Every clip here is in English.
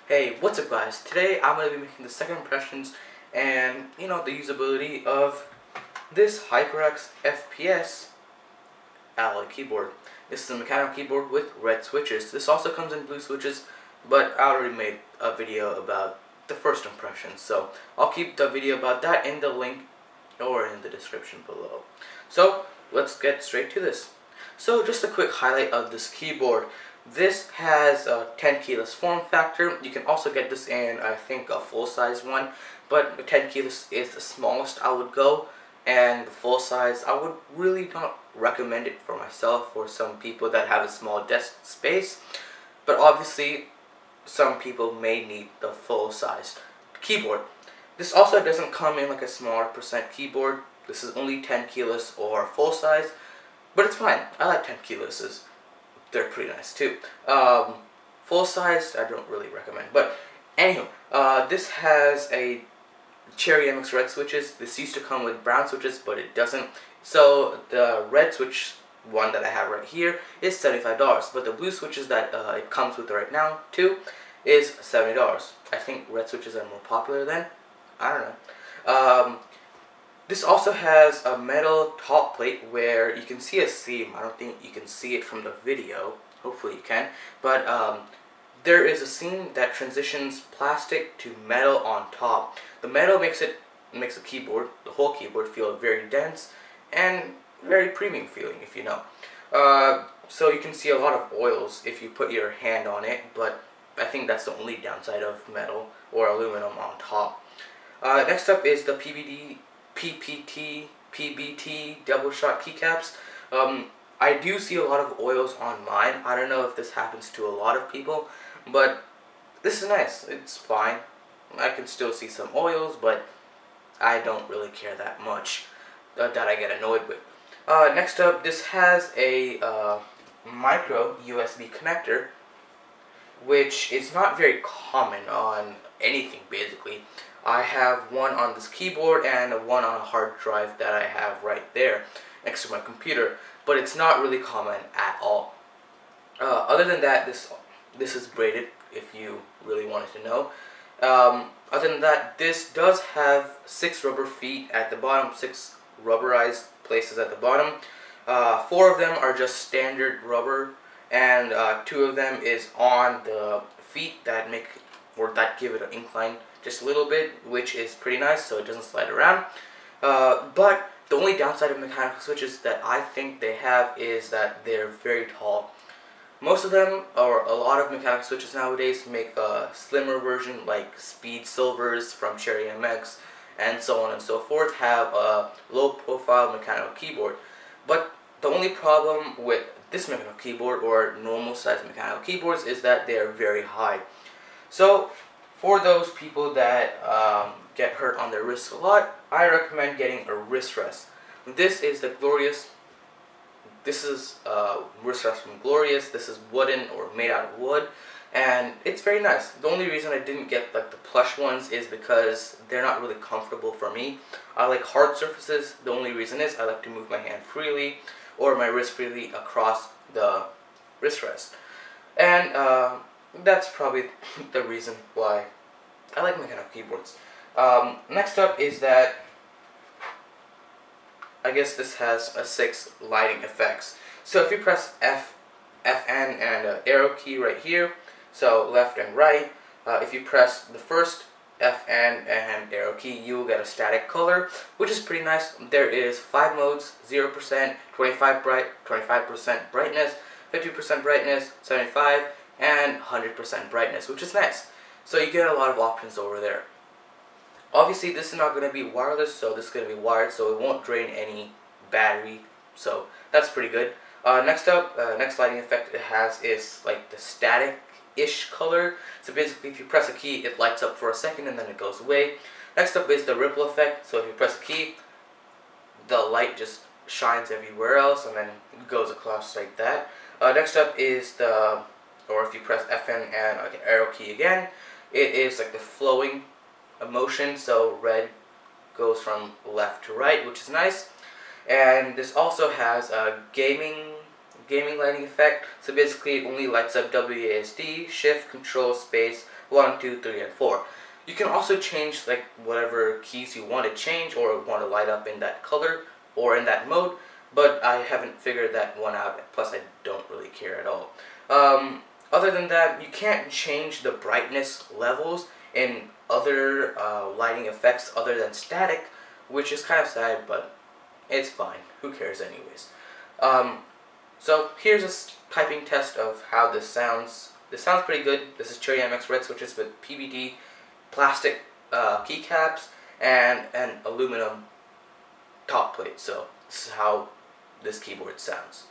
Hey, what's up guys? Today I'm going to be making the second impressions and, the usability of this HyperX FPS alloy keyboard. This is a mechanical keyboard with red switches. This also comes in blue switches, but I already made a video about the first impressions, so I'll keep the video about that in the link or in the description below. So let's get straight to this. So just a quick highlight of this keyboard. This has a 10 keyless form factor. You can also get this in, I think, a full-size one, but the 10 keyless is the smallest I would go, and the full size I would really not recommend it for myself or some people that have a small desk space, but obviously some people may need the full-size keyboard. This also doesn't come in like a smaller percent keyboard. This is only 10 keyless or full size, but it's fine. I like 10 keylesses. They're pretty nice too. Full size I don't really recommend, but anywho, this has a Cherry MX red switches. This used to come with brown switches, but it doesn't. So the red switch one that I have right here is $75, but the blue switches that it comes with right now too is $70. I think red switches are more popular then. I don't know. This also has a metal top plate where you can see a seam. I don't think you can see it from the video. Hopefully you can. But there is a seam that transitions plastic to metal on top. The metal makes the keyboard, the whole keyboard, feel very dense and very premium feeling, if you know. So you can see a lot of oils if you put your hand on it, but I think that's the only downside of metal or aluminum on top. Next up is the PBT double shot keycaps. I do see a lot of oils on mine. I don't know if this happens to a lot of people, but this is nice. It's fine. I can still see some oils, but I don't really care that much that I get annoyed with. Next up, this has a micro USB connector, which is not very common on anything basically. I have one on this keyboard and one on a hard drive that I have right there next to my computer, but it's not really common at all. Other than that, this is braided, if you really wanted to know. Other than that, this does have 6 rubber feet at the bottom, 6 rubberized places at the bottom. 4 of them are just standard rubber, and 2 of them is on the feet that give it an incline just a little bit, which is pretty nice, so it doesn't slide around. But the only downside of mechanical switches that I think they have is that they're very tall. Most of them, or a lot of mechanical switches nowadays, make a slimmer version, like Speed Silvers from Cherry MX and so on and so forth, have a low profile mechanical keyboard. But the only problem with this mechanical keyboard or normal size mechanical keyboards is that they are very high. So for those people that get hurt on their wrists a lot, I recommend getting a wrist rest. This is the Glorious. This is wrist rest from Glorious. This is wooden or made out of wood, and it's very nice. The only reason I didn't get like the plush ones is because they're not really comfortable for me. I like hard surfaces. The only reason is I like to move my hand freely or my wrist freely across the wrist rest, and that's probably the reason why I like mechanical keyboards. Next up is that I guess this has a 6 lighting effects. So if you press FN and an arrow key right here, so left and right, if you press the first FN and arrow key, you will get a static color, which is pretty nice. There is 5 modes: 0%, 25% brightness, 50% brightness, 75, and 100% brightness, which is nice. So you get a lot of options over there. Obviously this is not going to be wireless, so this is going to be wired, so it won't drain any battery, so that's pretty good. Next up, next lighting effect it has is like the static-ish color. So basically if you press a key, it lights up for a second and then it goes away. Next up is the ripple effect. So if you press a key, the light just shines everywhere else and then goes across like that. Next up is if you press FN and like an arrow key again, it is like the flowing motion, so red goes from left to right, which is nice. And this also has a gaming lighting effect. So basically it only lights up WASD, shift, control, space, 1, 2, 3, and 4. You can also change like whatever keys you want to change or want to light up in that color or in that mode, but I haven't figured that one out, plus I don't really care at all. Other than that, you can't change the brightness levels in other lighting effects other than static, which is kind of sad, but it's fine. Who cares anyways? So here's a typing test of how this sounds. This sounds pretty good. This is Cherry MX red switches with PVD, plastic keycaps, and an aluminum top plate. So this is how this keyboard sounds.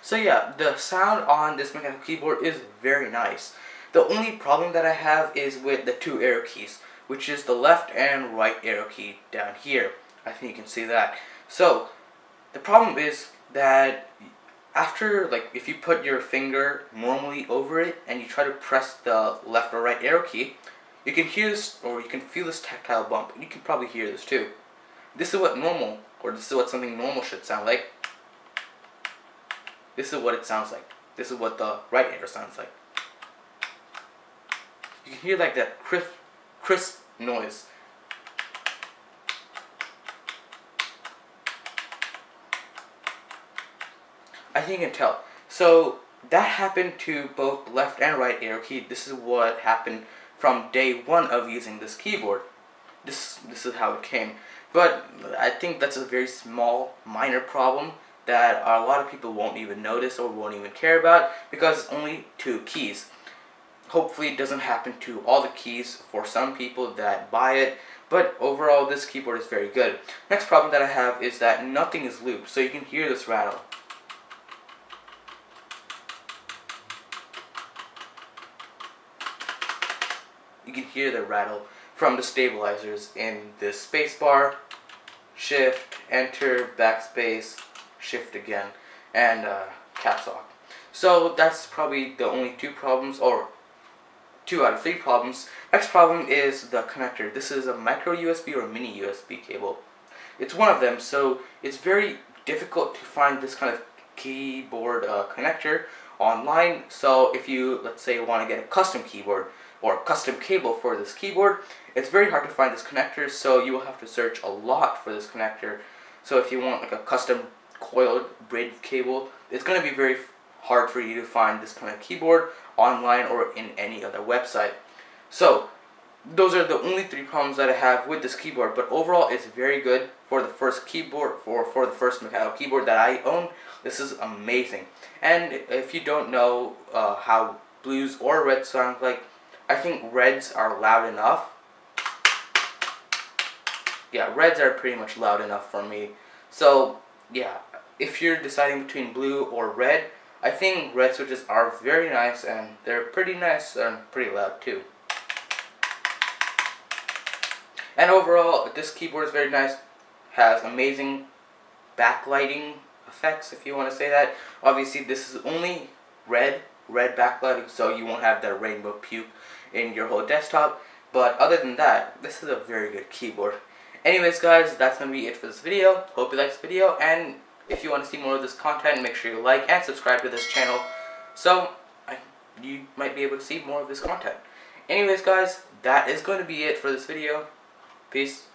So yeah, the sound on this mechanical keyboard is very nice. The only problem that I have is with the two arrow keys, which is the left and right arrow key down here. I think you can see that. So the problem is that after, like, if you put your finger normally over it and you try to press the left or right arrow key, you can hear this, or you can feel this tactile bump. You can probably hear this too. This is what normal, or this is what something normal should sound like. This is what it sounds like. This is what the right arrow sounds like. You can hear like that crisp noise. I think you can tell. So that happened to both left and right arrow key. This is what happened from day one of using this keyboard. This is how it came. But I think that's a very small, minor problem that a lot of people won't even notice or won't even care about because it's only two keys. Hopefully it doesn't happen to all the keys for some people that buy it, but overall this keyboard is very good. Next problem that I have is that nothing is looped, so you can hear this rattle. You can hear the rattle from the stabilizers in this spacebar, shift, enter, backspace, shift again, and caps lock. So that's probably the only two problems, or 2 out of 3 problems. Next problem is the connector. This is a micro USB or mini USB cable. It's one of them, so it's very difficult to find this kind of keyboard connector online. So if you, let's say, want to get a custom keyboard or a custom cable for this keyboard, it's very hard to find this connector, so you will have to search a lot for this connector. So if you want like a custom coiled braided cable, it's going to be very hard for you to find this kind of keyboard online or in any other website. So those are the only 3 problems that I have with this keyboard, but overall it's very good for the first keyboard, for the first mechanical keyboard that I own. This is amazing. And if you don't know how blues or reds sound like, I think reds are loud enough. Yeah, reds are pretty much loud enough for me. So yeah, if you're deciding between blue or red, I think red switches are very nice, and they're pretty nice and pretty loud too. And overall, this keyboard is very nice. Has amazing backlighting effects, if you want to say that. Obviously, this is only red backlighting, so you won't have that rainbow puke in your whole desktop. But other than that, this is a very good keyboard. Anyways, guys, that's going to be it for this video. Hope you liked this video, and if you want to see more of this content, make sure you like and subscribe to this channel, so you might be able to see more of this content. Anyways, guys, that is going to be it for this video. Peace.